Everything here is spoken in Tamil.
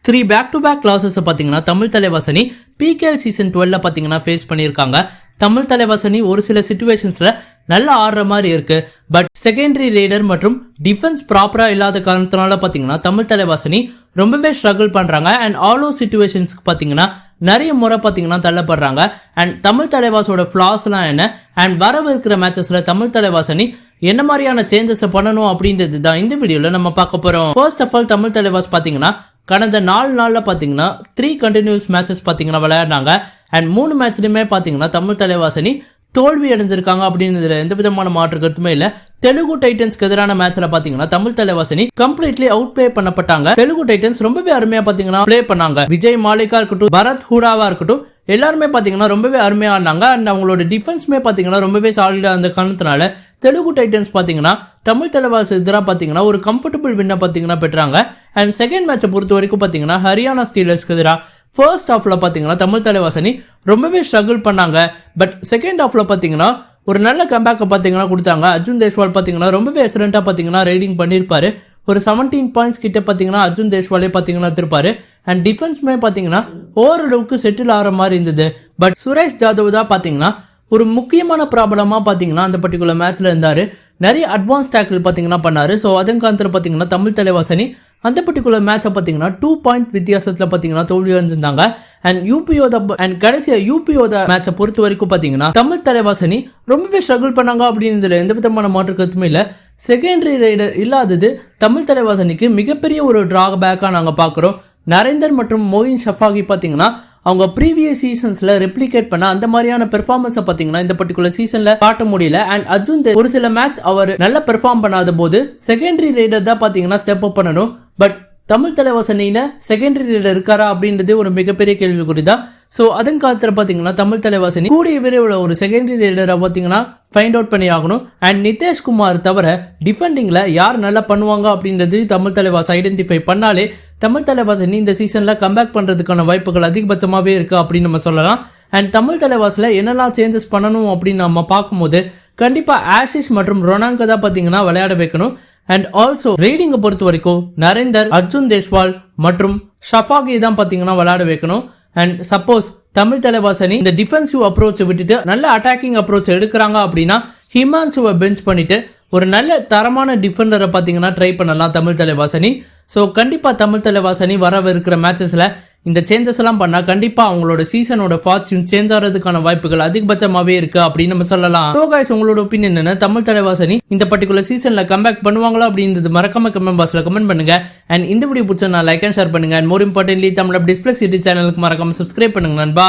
3 பேக் டு பேக் லாசஸ் பாத்தீங்கன்னா தமிழ் தலைவாசனி PKL சீசன் 12ல பாத்தீங்கன்னா ஃபேஸ் பண்ணிருக்காங்க. தமிழ் தலைவாசனி ஒரு சில சிச்சுவேஷன்ஸ்ல நல்லா ஆடுற மாதிரி இருக்கு. பட் செகண்டரி ரேடர் மற்றும் டிஃபென்ஸ் ப்ராப்பரா இல்லாத காரணத்தினால பாத்தீங்கன்னா தமிழ் தலைவாசனி ரொம்பவே ஸ்ட்ரகிள் பண்றாங்க. அண்ட் ஆல் ஓவர் சிச்சுவேஷன்ஸ்க்கு பாத்தீங்கன்னா நிறைய முறை பாத்தீங்கன்னா தள்ளப்படுறாங்க. அண்ட் தமிழ் தலைவாசோட ஃபிளாஸ் எல்லாம் என்ன, அண்ட் வரவிருக்கிற மேட்சஸ்ல தமிழ் தலைவாசனி என்ன மாதிரியான சேஞ்சஸ் பண்ணணும் அப்படின்றது தான் இந்த வீடியோல நம்ம பார்க்க போறோம். First of all Tamil Thalaivas பாத்தீங்கன்னா கடந்த 4 நாள்ல பாத்தீங்கன்னா 3 கண்டினியூஸ் மேட்சஸ் பாத்தீங்கன்னா விளையாடினாங்க. அண்ட் 3 மேட்ச்லயுமே பாத்தீங்கன்னா தமிழ் தலைவாசனி தோல்வி அடைஞ்சிருக்காங்க அப்படின்றதுல எந்த விதமான மாற்று கருத்துமே இல்ல. தெலுங்கு டைட்டன்ஸ்க்கு எதிரான மேட்ச்ல பாத்தீங்கன்னா தமிழ் தலைவாசனி கம்ப்ளீட்லி அவுட் பிளே பண்ணப்பட்டாங்க. தெலுங்கு டைட்டன்ஸ் ரொம்பவே அருமையா பாத்தீங்கன்னா பிளே பண்ணாங்க. விஜய் மாலிகா இருக்கட்டும், பரத் ஹூடாவா இருக்கட்டும், எல்லாருமே பாத்தீங்கன்னா ரொம்பவே அருமையா ஆடினாங்க. அண்ட் அவங்களோட டிஃபென்ஸ்மே பாத்தீங்கன்னா ரொம்பவே சாலிடா அந்த காரணத்தினால தெலுங்கு டைட்டன்ஸ் பாத்தீங்கன்னா தமிழ் தலைவாஸ் எதிராக பாத்தீங்கன்னா ஒரு கம்ஃபர்டபுள் வின்ன பாத்தீங்கன்னா பெற்றாங்க. அண்ட் செகண்ட் மேட்சை பொறுத்த வரைக்கும் பாத்தீங்கன்னா ஹரியானா ஸ்டீலர்ஸ்க்கு எதிராக ஃபர்ஸ்ட் ஹாஃப்ல பாத்தீங்கன்னா தமிழ் தலைவாசனி ரொம்பவே ஸ்ட்ரகிள் பண்ணாங்க. பட் செகண்ட் ஹாஃப்ல பாத்தீங்கன்னா ஒரு நல்ல கம்பேக்கை பாத்தீங்கன்னா கொடுத்தாங்க. அர்ஜுன் தேஷ்வால் பாத்தீங்கன்னா ரொம்பவே எக்ஸலண்டா பாத்தீங்கன்னா ரைடிங் பண்ணிருப்பாரு. ஒரு 17 பாயிண்ட்ஸ் கிட்ட பாத்தீங்கன்னா அர்ஜுன் தேஷ்வாலே பாத்தீங்கன்னா திருப்பாரு. அண்ட் டிஃபென்ஸ்மே பாத்தீங்கன்னா ஓரளவுக்கு செட்டில் ஆகிற மாதிரி இருந்தது. பட் சுரேஷ் ஜாதவ் தான் பாத்தீங்கன்னா ஒரு முக்கியமான ப்ராப்ளமா பாத்தீங்கன்னா அந்த பர்டிகுலர் மேட்ச்ல இருந்தாரு. நிறைய அட்வான்ஸ் டேக்கிள் பாத்தீங்கன்னா பண்ணாரு. ஸோ அதன் காலத்துல பாத்தீங்கன்னா தமிழ் தலைவாசனி அந்த பர்டிகுலர் மேட்சை பாத்தீங்கன்னா 2 பாயிண்ட் வித்தியாசத்துல பாத்தீங்கன்னா தோல்வி அடைஞ்சிருந்தாங்க. அண்ட் யூபியோட அண்ட் கடைசியா யூபியோட மேட்சை பொறுத்த வரைக்கும் பாத்தீங்கன்னா தமிழ் தலைவாசனி ரொம்பவே ஸ்ட்ரகிள் பண்ணாங்க அப்படின்றதுல எந்த விதமான மாற்று கருத்துமே இல்ல. செகண்டரி ரைடர் இல்லாதது தமிழ் தலைவாசனிக்கு மிகப்பெரிய ஒரு டிராபேக்கா நாங்க பாக்குறோம். நரேந்தர் மற்றும் மோயின் ஷஃபாகி பாத்தீங்கன்னா அவங்க ப்ரீவியஸ் சீசன்ஸ்ல ரெப்ளிகேட் பண்ண அந்த மாதிரியான பெர்ஃபார்மன்ஸ் பாத்தீங்கன்னா இந்த பர்டிகுலர் சீசன்ல காட்ட முடியல. அண்ட் அர்ஜுன் ஒரு சில மேட்ச் அவர் நல்லா பெர்ஃபார்ம் பண்ணாத போது செகண்டரி ரைடர் தான் பாத்தீங்கன்னா ஸ்டெப் அப் பண்ணணும். பட் தமிழ் தலைவாசனியில செகண்டரி ரைடர் இருக்காரா அப்படின்றது ஒரு மிகப்பெரிய கேள்விக்குறிதான். சோ அதன் காலத்துல பாத்தீங்கன்னா தமிழ் தலைவாசனி கூடிய விரைவில் ஒரு செகண்டரி ரைடரை பாத்தீங்கன்னா ஃபைண்ட் அவுட் பண்ணி ஆகணும். அண்ட் நிதேஷ்குமார் தவிர டிஃபெண்டிங்ல யார் நல்லா பண்ணுவாங்க அப்படின்றது தமிழ் தலைவாஸ் ஐடென்டிஃபை பண்ணாலே தமிழ் தலைவாசனி இந்த சீசன்ல கம்பேக் பண்றதுக்கான வாய்ப்புகள் அதிகபட்சமாவே இருக்கு அப்படின்னு நம்ம சொல்லலாம். அண்ட் தமிழ் தலைவாஸ்ல என்னெல்லாம் சேஞ்சஸ் பண்ணணும் அப்படின்னு நம்ம பார்க்கும்போது கண்டிப்பா ஆஷிஷ் மற்றும் ரொனாங்க தான் பாத்தீங்கன்னா விளையாட வைக்கணும். அண்ட் ஆல்சோ ரீடிங்கை பொறுத்த வரைக்கும் நரேந்தர், அர்ஜுன் தேஷ்வால் மற்றும் ஷஃபாகி தான் பாத்தீங்கன்னா விளையாட வைக்கணும். அண்ட் சப்போஸ் தமிழ் தலைவாசனி இந்த டிஃபென்சிவ் அப்ரோச் விட்டுட்டு நல்ல அட்டாக்கிங் அப்ரோச் எடுக்கிறாங்க அப்படின்னா ஹிமான்சுவை பெஞ்ச் பண்ணிட்டு ஒரு நல்ல தரமான டிஃபெண்டரை பாத்தீங்கன்னா ட்ரை பண்ணலாம் தமிழ் தலைவாசனி. ஸோ கண்டிப்பா தமிழ் தலைவாசனி வரவிருக்கிற மேட்சஸ்ல இந்த சேஞ்சஸ் எல்லாம் பண்ணா கண்டிப்பா அவங்களோட சீசனோட ஃபார்ச்சூன் சேஞ்ச் ஆகிறதுக்கான வாய்ப்புகள் அதிகபட்சமாவே இருக்கு அப்படின்னு நம்ம சொல்லலாம். ஸோ கைஸ், உங்களோட ஒப்பீனியன் என்ன? தமிழ் தலைவாசனி இந்த பர்டிகுலர் சீசன்ல கம்பேக் பண்ணுவாங்களா அப்படின்றது மறக்காம கமெண்ட் பாக்ஸ்ல கமெண்ட் பண்ணுங்க. அண்ட் இந்த வீடியோ பிடிச்சா லைக் அண்ட் ஷேர் பண்ணுங்க. And more importantly Tamil updates plus YouTube சேனலுக்கு மறக்காம சப்ஸ்கிரைப் பண்ணுங்க நண்பா.